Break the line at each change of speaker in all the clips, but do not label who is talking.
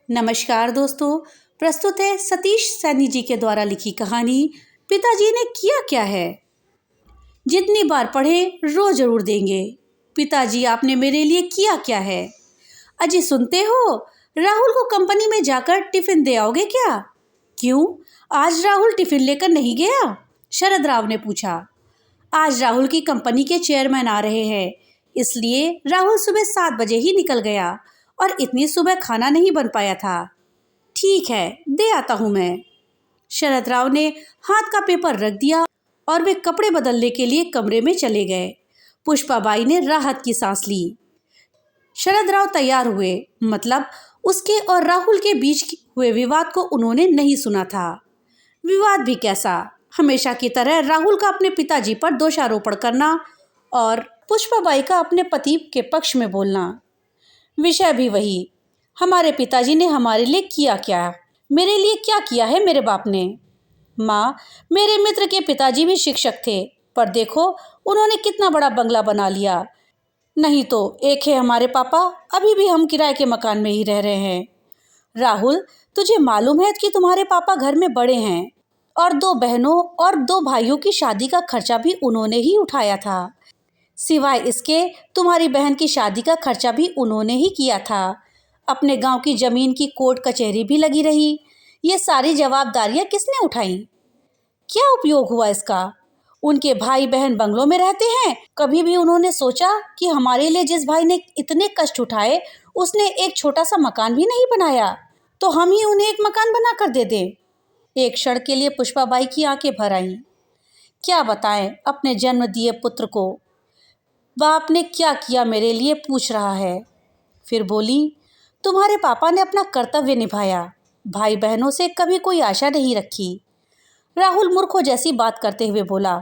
नमस्कार दोस्तों। प्रस्तुत है सतीश सैनी जी के द्वारा लिखी कहानी पिताजी ने किया क्या है। जितनी बार पढ़े रो जरूर देंगे। पिताजी आपने मेरे लिए किया क्या है। अजी सुनते हो, राहुल को कंपनी में जाकर टिफिन दे आओगे क्या। क्यों, आज राहुल टिफिन लेकर नहीं गया। शरद राव ने पूछा। आज राहुल की कंपनी के चेयरमैन आ रहे हैं, इसलिए राहुल सुबह 7 बजे ही निकल गया और इतनी सुबह खाना नहीं बन पाया था। ठीक है, दे आता हूँ मैं। शरद राव ने हाथ का पेपर रख दिया और वे कपड़े बदलने के लिए कमरे में चले गए। पुष्पाबाई ने राहत की सांस ली। शरद राव तैयार हुए, मतलब उसके और राहुल के बीच हुए विवाद को उन्होंने नहीं सुना था। विवाद भी कैसा, हमेशा की तरह राहुल का अपने पिताजी पर दोषारोपण करना और पुष्पाबाई का अपने पति के पक्ष में बोलना। विषय भी वही, हमारे पिताजी ने हमारे लिए किया क्या, मेरे लिए क्या किया है मेरे बाप ने। माँ, मेरे मित्र के पिताजी भी शिक्षक थे, पर देखो उन्होंने कितना बड़ा बंगला बना लिया। नहीं तो एक है हमारे पापा, अभी भी हम किराए के मकान में ही रह रहे हैं। राहुल, तुझे मालूम है कि तुम्हारे पापा घर में बड़े हैं और 2 बहनों और 2 भाइयों की शादी का खर्चा भी उन्होंने ही उठाया था। सिवाय इसके तुम्हारी बहन की शादी का खर्चा भी उन्होंने ही किया था। अपने गांव की जमीन की कोर्ट कचहरी भी लगी रही। ये सारी जवाबदारियां किसने उठाई। क्या उपयोग हुआ इसका। उनके भाई बहन बंगलों में रहते हैं। कभी भी उन्होंने सोचा कि हमारे लिए जिस भाई ने इतने कष्ट उठाए उसने एक छोटा सा मकान भी नहीं बनाया, तो हम ही उन्हें एक मकान बना कर दे दें। एक क्षण के लिए पुष्पाबाई की आंखें भर आईं। क्या बताएं अपने जन्म दिए पुत्र को, बाप ने क्या किया मेरे लिए पूछ रहा है। फिर बोली, तुम्हारे पापा ने अपना कर्तव्य निभाया, भाई बहनों से कभी कोई आशा नहीं रखी। राहुल मूर्खों जैसी बात करते हुए बोला,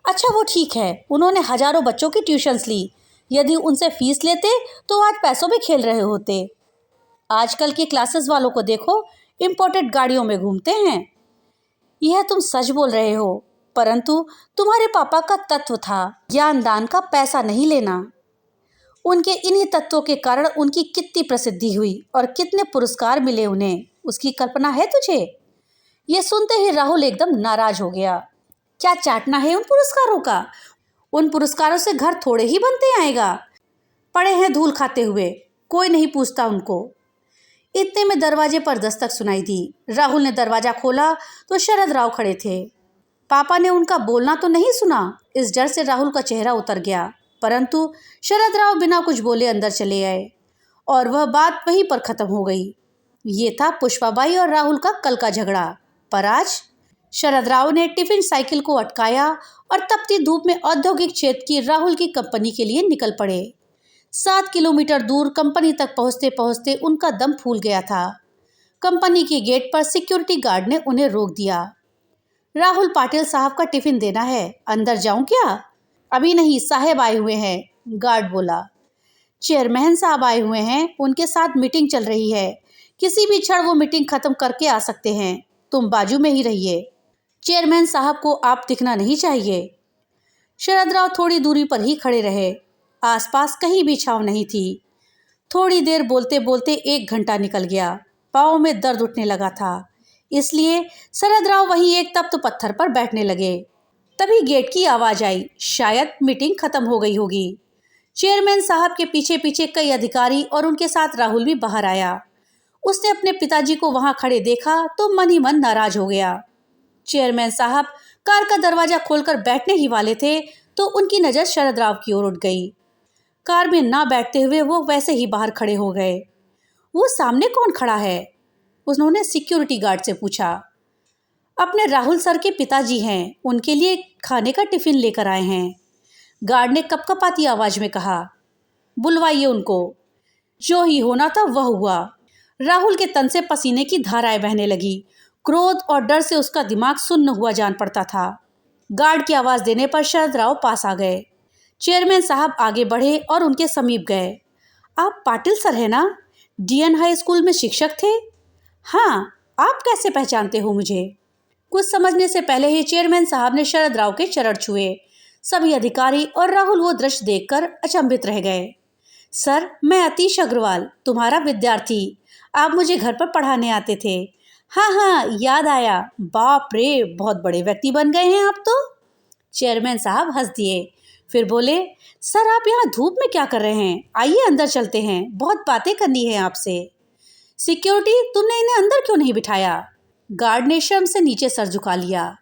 अच्छा वो ठीक है, उन्होंने हजारों बच्चों की ट्यूशन्स ली। यदि उनसे फीस लेते तो आज पैसों में खेल रहे होते। आजकल के क्लासेस वालों को देखो, इम्पोर्टेड गाड़ियों में घूमते हैं। यह तुम सच बोल रहे हो, परंतु तुम्हारे पापा का तत्व था ज्ञान दान का पैसा नहीं लेना। उनके इन्हीं तत्वों के कारण उनकी कितनी प्रसिद्धि हुई और कितने पुरस्कार मिले उन्हें, उसकी कल्पना है तुझे। यह सुनते ही राहुल एकदम नाराज हो गया। क्या चाटना है उन पुरस्कारों का। उन पुरस्कारों से घर थोड़े ही बनते आएगा। पड़े हैं धूल खाते हुए, कोई नहीं पूछता उनको। इतने में दरवाजे पर दस्तक सुनाई दी। राहुल ने दरवाजा खोला तो शरद राव खड़े थे। पापा ने उनका बोलना तो नहीं सुना, इस डर से राहुल का चेहरा उतर गया, परंतु शरद राव बिना कुछ बोले अंदर चले आए और वह बात वहीं पर खत्म हो गई। ये था पुष्पाबाई और राहुल का कल का झगड़ा। पर आज शरद राव ने टिफिन साइकिल को अटकाया और तपती धूप में औद्योगिक क्षेत्र की राहुल की कंपनी के लिए निकल पड़े। 7 किलोमीटर दूर कंपनी तक पहुंचते पहुंचते उनका दम फूल गया था। कंपनी के गेट पर सिक्योरिटी गार्ड ने उन्हें रोक दिया। राहुल पाटिल साहब का टिफिन देना है, अंदर जाऊं क्या। अभी नहीं, साहब आए हुए हैं, गार्ड बोला। चेयरमैन साहब आए हुए हैं, उनके साथ मीटिंग चल रही है, किसी भी क्षण वो मीटिंग खत्म करके आ सकते हैं, तुम बाजू में ही रहिए। चेयरमैन साहब को आप दिखना नहीं चाहिए। शरद राव थोड़ी दूरी पर ही खड़े रहे। आसपास कहीं भी छांव नहीं थी। थोड़ी देर बोलते बोलते 1 घंटा निकल गया। पाँव में दर्द उठने लगा था, इसलिए शरद राव वहीं एक तख्त पत्थर पर बैठने लगे। तभी गेट की आवाज आई, शायद मीटिंग खत्म हो गई होगी। चेयरमैन साहब के पीछे पीछे कई अधिकारी और उनके साथ राहुल भी बाहर आया। उसने अपने पिताजी को वहां खड़े देखा तो मन ही मन नाराज हो गया। चेयरमैन साहब कार का दरवाजा खोलकर बैठने ही वाले थे तो उनकी नज़र शरद राव की ओर उठ गई। कार में ना बैठते हुए वो वैसे ही बाहर खड़े हो गए। वो सामने कौन खड़ा है, उन्होंने सिक्योरिटी गार्ड से पूछा। अपने राहुल सर के पिताजी हैं, उनके लिए खाने का टिफिन लेकर आए हैं, गार्ड ने कपकपाती आवाज में कहा। बुलवाइए उनको। जो ही होना था वह हुआ। राहुल के तन से पसीने की धाराएं बहने लगी। क्रोध और डर से उसका दिमाग सुन्न हुआ जान पड़ता था। गार्ड की आवाज देने पर शरद राव पास आ गए। चेयरमैन साहब आगे बढ़े और उनके समीप गए। आप पाटिल सर हैं ना, डीएन हाई स्कूल में शिक्षक थे। हाँ, आप कैसे पहचानते हो मुझे। कुछ समझने से पहले ही चेयरमैन साहब ने शरद राव के चरण छुए। सभी अधिकारी और राहुल वो दृश्य देखकर अचंभित रह गए। सर, मैं अतीश अग्रवाल, तुम्हारा विद्यार्थी। आप मुझे घर पर पढ़ाने आते थे। हाँ हाँ, याद आया। बाप रे, बहुत बड़े व्यक्ति बन गए हैं आप तो। चेयरमैन साहब हंस दिए, फिर बोले, सर आप यहाँ धूप में क्या कर रहे हैं? आइए अंदर चलते हैं, बहुत बातें करनी है आपसे। सिक्योरिटी, तुमने इन्हें अंदर क्यों नहीं बिठाया? गार्ड ने शर्म से नीचे सर झुका लिया।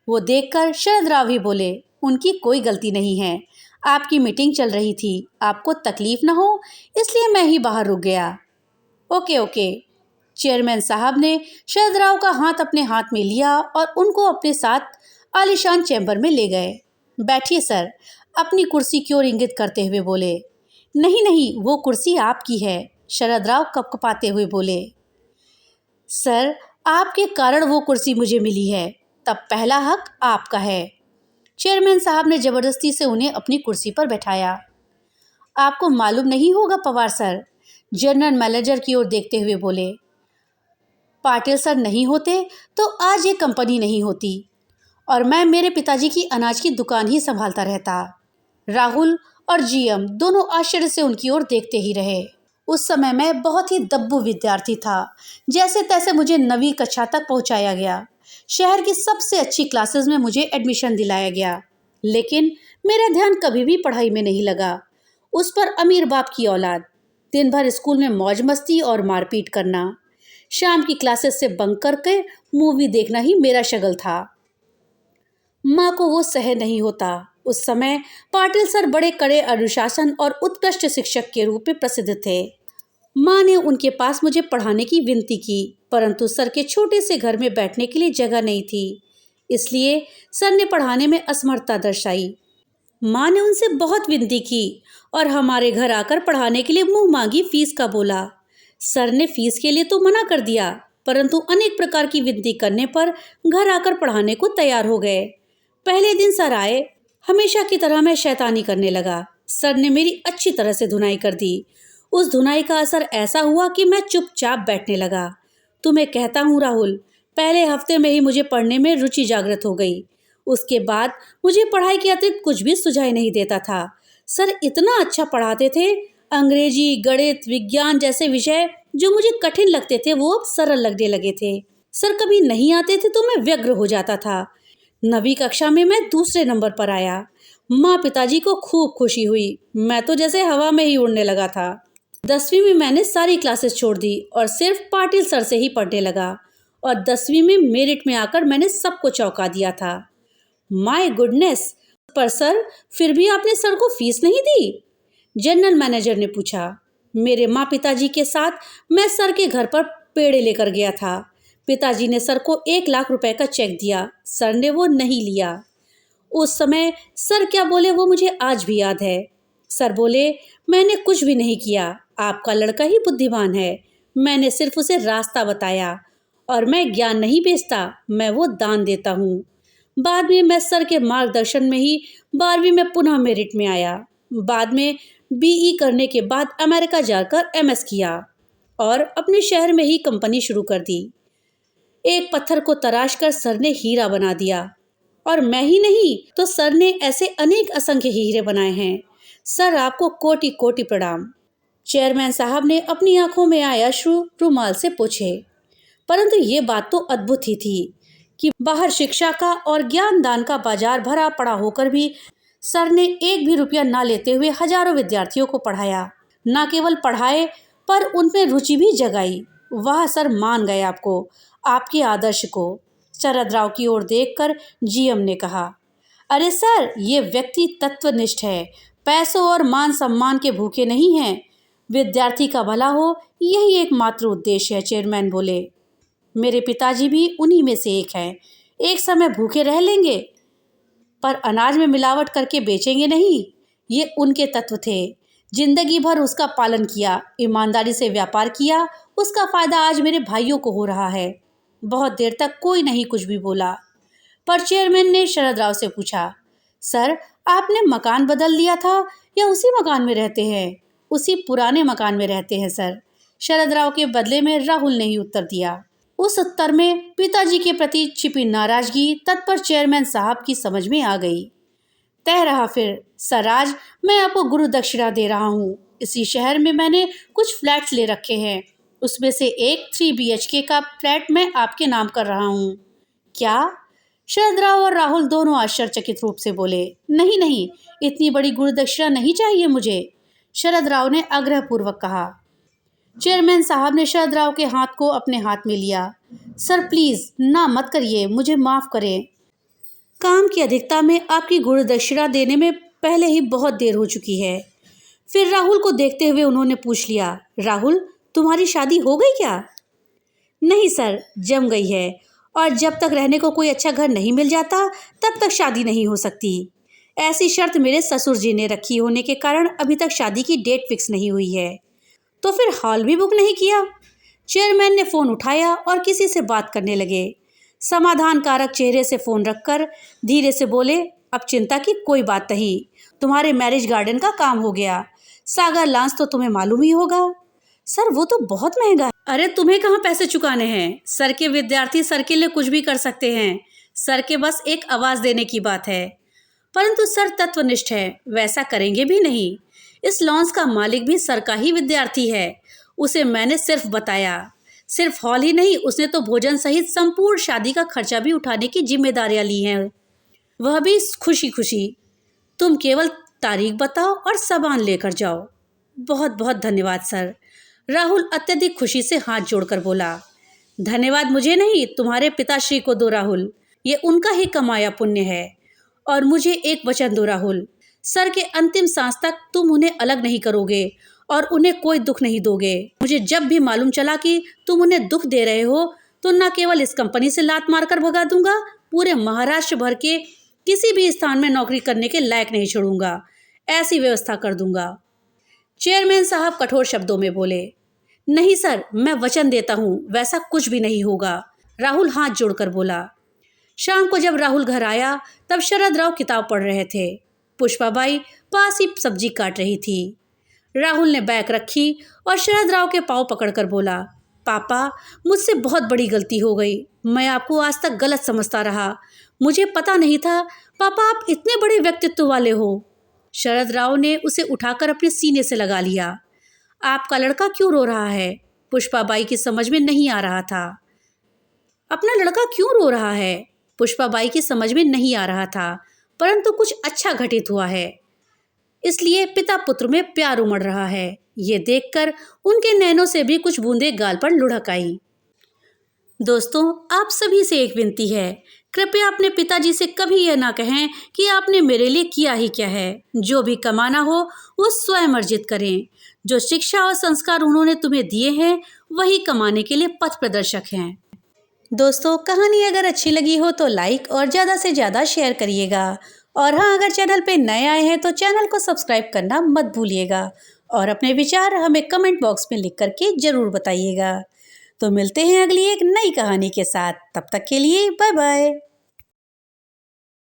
वो देखकर शरद राव ही बोले, उनकी कोई गलती नहीं है, आपकी मीटिंग चल रही थी, आपको तकलीफ ना हो इसलिए मैं ही बाहर रुक गया। Okay okay. चेयरमैन साहब ने शरद राव का हाथ अपने हाथ में लिया और उनको अपने साथ आलीशान चैम्बर में ले गए। बैठिए सर, अपनी कुर्सी की ओर इंगित करते हुए बोले। नहीं नहीं, वो कुर्सी आपकी है, शरद राव कपकपाते हुए बोले। सर, आपके कारण वो कुर्सी मुझे मिली है, तब पहला हक आपका है। चेयरमैन साहब ने जबरदस्ती से उन्हें अपनी कुर्सी पर बैठाया। आपको मालूम नहीं होगा पवार सर, जनरल मैनेजर की ओर देखते हुए बोले, पाटिल सर नहीं होते तो आज ये कंपनी नहीं होती और मैं मेरे पिताजी की अनाज की दुकान ही संभालता रहता। राहुल और जीएम दोनों आश्चर्य से उनकी ओर देखते ही रहे। उस समय मैं बहुत ही दब्बू विद्यार्थी था। जैसे तैसे मुझे 9वीं कक्षा तक पहुंचाया गया। शहर की सबसे अच्छी क्लासेस में मुझे एडमिशन दिलाया गया, लेकिन मेरा ध्यान कभी भी पढ़ाई में नहीं लगा। उस पर अमीर बाप की औलाद, दिन भर स्कूल में मौज मस्ती और मारपीट करना, शाम की क्लासेस से बंक करके मूवी देखना ही मेरा शगल था। माँ को वो सहन नहीं होता। उस समय पाटिल सर बड़े कड़े अनुशासन और उत्कृष्ट शिक्षक के रूप में प्रसिद्ध थे। माँ ने उनके पास मुझे पढ़ाने की विनती की, परंतु सर के छोटे से घर में बैठने के लिए जगह नहीं थी, इसलिए सर ने पढ़ाने में असमर्थता दर्शाई। माँ ने उनसे बहुत विनती की और हमारे घर आकर पढ़ाने के लिए मुंह मांगी फीस का बोला। सर ने फीस के लिए तो मना कर दिया, परंतु अनेक प्रकार की विनती करने पर घर आकर पढ़ाने को तैयार हो गए। पहले दिन सर आए, हमेशा की तरह मैं शैतानी करने लगा। सर ने मेरी अच्छी तरह से धुनाई कर दी। उस धुनाई का असर ऐसा हुआ कि मैं चुपचाप बैठने लगा। तुम्हें कहता हूँ राहुल, पहले हफ्ते में ही मुझे पढ़ने में रुचि जागृत हो गई। उसके बाद मुझे पढ़ाई के अतिरिक्त कुछ भी सुझाई नहीं देता था। सर इतना अच्छा पढ़ाते थे, अंग्रेजी, गणित, विज्ञान जैसे विषय जो मुझे कठिन लगते थे वो अब सरल लगने लगे थे। सर कभी नहीं आते थे तो मैं व्यग्र हो जाता था। 9वीं कक्षा में मैं दूसरे नंबर पर आया। माँ पिताजी को खूब खुशी हुई। मैं तो जैसे हवा में ही उड़ने लगा था। 10वीं में मैंने सारी क्लासेस छोड़ दी और सिर्फ पाटिल सर से ही पढ़ने लगा और 10वीं में मेरिट में आकर मैंने सबको चौंका दिया था। माय गुडनेस, पर सर फिर भी आपने सर को फीस नहीं दी? जनरल मैनेजर ने पूछा। मेरे माँ पिताजी के साथ मैं सर के घर पर पेड़े लेकर गया था। पिताजी ने सर को 1 लाख रुपए का चेक दिया। सर ने वो नहीं लिया। उस समय सर क्या बोले वो मुझे आज भी याद है। सर बोले, मैंने कुछ भी नहीं किया, आपका लड़का ही बुद्धिमान है। मैंने सिर्फ उसे रास्ता बताया और मैं ज्ञान नहीं बेचता, मैं वो दान देता हूँ। बाद में मैं सर के मार्गदर्शन में ही 12वीं में पुनः मेरिट में आया। बाद में बीई करने के बाद अमेरिका जाकर एमएस किया और अपने शहर में ही कंपनी शुरू कर दी। एक पत्थर को तराश कर सर ने हीरा बना दिया और मैं ही नहीं तो सर ने ऐसे अनेक असंख्य हीरे बनाए हैं। सर आपको कोटि कोटि प्रणाम। चेयरमैन साहब ने अपनी आंखों में आए अश्रु रुमाल से पोंछे। परंतु ये बात तो अद्भुत ही थी कि बाहर शिक्षा का और ज्ञान दान का बाजार भरा पड़ा होकर भी सर ने एक भी रुपया ना लेते हुए हजारों विद्यार्थियों को पढ़ाया। न केवल पढ़ाए पर उनमें रुचि भी जगाई। वाह सर, मान गए आपको, आपके आदर्श को। शरद राव की ओर देखकर जीएम ने कहा, अरे सर, ये व्यक्ति तत्वनिष्ठ है, पैसों और मान सम्मान के भूखे नहीं हैं। विद्यार्थी का भला हो, यही एकमात्र उद्देश्य है। चेयरमैन बोले, मेरे पिताजी भी उन्हीं में से एक हैं। एक समय भूखे रह लेंगे पर अनाज में मिलावट करके बेचेंगे नहीं। ये उनके तत्व थे। जिंदगी भर उसका पालन किया, ईमानदारी से व्यापार किया। उसका फायदा आज मेरे भाइयों को हो रहा है। बहुत देर तक कोई नहीं कुछ भी बोला, पर चेयरमैन ने शरद राव से पूछा, सर आपने मकान बदल लिया था या उसी मकान में रहते हैं? उसी पुराने मकान में रहते हैं सर। शरद राव के बदले में राहुल ने ही उत्तर दिया। उस उत्तर में पिताजी के प्रति छिपी नाराजगी तत्पर चेयरमैन साहब की समझ में आ गई। तय रहा फिर, सर आज मैं आपको गुरु दक्षिणा दे रहा हूँ। इसी शहर में मैंने कुछ फ्लैट्स ले रखे हैं। उसमें से एक 3 BHK का फ्लैट मैं आपके नाम कर रहा हूँ। क्या? शरद राव और राहुल दोनों आश्चर्यचकित रूप से बोले। नहीं नहीं, इतनी बड़ी गुरुदक्षिणा नहीं चाहिए मुझे, शरद राव ने आग्रहपूर्वक कहा। चेयरमैन साहब ने शरद राव के हाथ को अपने हाथ में लिया। सर प्लीज ना मत करिए, मुझे माफ करें। काम की अधिकता में आपकी गुरुदक्षिणा देने में पहले ही बहुत देर हो चुकी है। फिर राहुल को देखते हुए उन्होंने पूछ लिया, राहुल तुम्हारी शादी हो गई क्या? नहीं सर, जम गई है, और जब तक रहने को कोई अच्छा घर नहीं मिल जाता तब तक शादी नहीं हो सकती। ऐसी शर्त मेरे ससुर जी ने रखी होने के कारण अभी तक शादी की डेट फिक्स नहीं हुई है। तो फिर हॉल भी बुक नहीं किया? चेयरमैन ने फ़ोन उठाया और किसी से बात करने लगे। समाधान कारक चेहरे से फ़ोन रखकर धीरे से बोले, अब चिंता की कोई बात नहीं, तुम्हारे मैरिज गार्डन का काम हो गया। सागर लॉन्स तो तुम्हें मालूम ही होगा। सर वो तो बहुत महंगा है। अरे तुम्हें कहाँ पैसे चुकाने हैं? सर के विद्यार्थी सर के लिए कुछ भी कर सकते हैं। सर के बस एक आवाज़ देने की बात है। परंतु सर तत्वनिष्ठ है, वैसा करेंगे भी नहीं। इस लॉन्स का मालिक भी सर का ही विद्यार्थी है। उसे मैंने सिर्फ बताया। सिर्फ हॉल ही नहीं, उसने तो भोजन सहित संपूर्ण शादी का खर्चा भी उठाने की जिम्मेदारियां ली हैं, वह भी खुशी खुशी। तुम केवल तारीख बताओ और सामान लेकर जाओ। बहुत बहुत धन्यवाद सर, राहुल अत्यधिक खुशी से हाथ जोड़कर बोला। धन्यवाद मुझे नहीं, तुम्हारे पिताश्री को दो राहुल, ये उनका ही कमाया पुण्य है। और मुझे एक वचन दो राहुल, सर के अंतिम सांस तक तुम उन्हें अलग नहीं करोगे और उन्हें कोई दुख नहीं दोगे। मुझे जब भी मालूम चला कि तुम उन्हें दुख दे रहे हो तो न केवल इस कंपनी से लात मारकर भगा दूंगा, पूरे महाराष्ट्र भर के किसी भी स्थान में नौकरी करने के लायक नहीं छोड़ूंगा। ऐसी व्यवस्था कर दूंगा। चेयरमैन साहब कठोर शब्दों में बोले। नहीं सर, मैं वचन देता हूँ वैसा कुछ भी नहीं होगा, राहुल हाथ जोड़कर बोला। शाम को जब राहुल घर आया तब शरद राव किताब पढ़ रहे थे। पुष्पाबाई पास ही सब्जी काट रही थी। राहुल ने बैग रखी और शरद राव के पाँव पकड़कर बोला, पापा मुझसे बहुत बड़ी गलती हो गई, मैं आपको आज तक गलत समझता रहा, मुझे पता नहीं था पापा आप इतने बड़े व्यक्तित्व वाले हो। शरद राव ने उसे उठाकर अपने सीने से लगा लिया। आपका लड़का क्यों रो रहा है? पुष्पाबाई की समझ में नहीं आ रहा था। अपना लड़का क्यों रो रहा है? पुष्पाबाई की समझ में नहीं आ रहा था, परंतु कुछ अच्छा घटित हुआ है, इसलिए पिता पुत्र में प्यार उमड़ रहा है। ये देखकर उनके नैनों से भी कुछ बूंदें गाल पर लुढ़क आई। दोस्तों, आप सभी से एक विनती है, कृपया अपने पिताजी से कभी यह ना कहें कि आपने मेरे लिए किया ही क्या है। जो भी कमाना हो वो स्वयं अर्जित करें। जो शिक्षा और संस्कार उन्होंने तुम्हें दिए हैं वही कमाने के लिए पथ प्रदर्शक हैं। दोस्तों, कहानी अगर अच्छी लगी हो तो लाइक और ज़्यादा से ज़्यादा शेयर करिएगा। और हाँ, अगर चैनल पे नए आए हैं तो चैनल को सब्सक्राइब करना मत भूलिएगा और अपने विचार हमें कमेंट बॉक्स में लिख करके ज़रूर बताइएगा। तो मिलते हैं अगली एक नई कहानी के साथ, तब तक के लिए बाय बाय।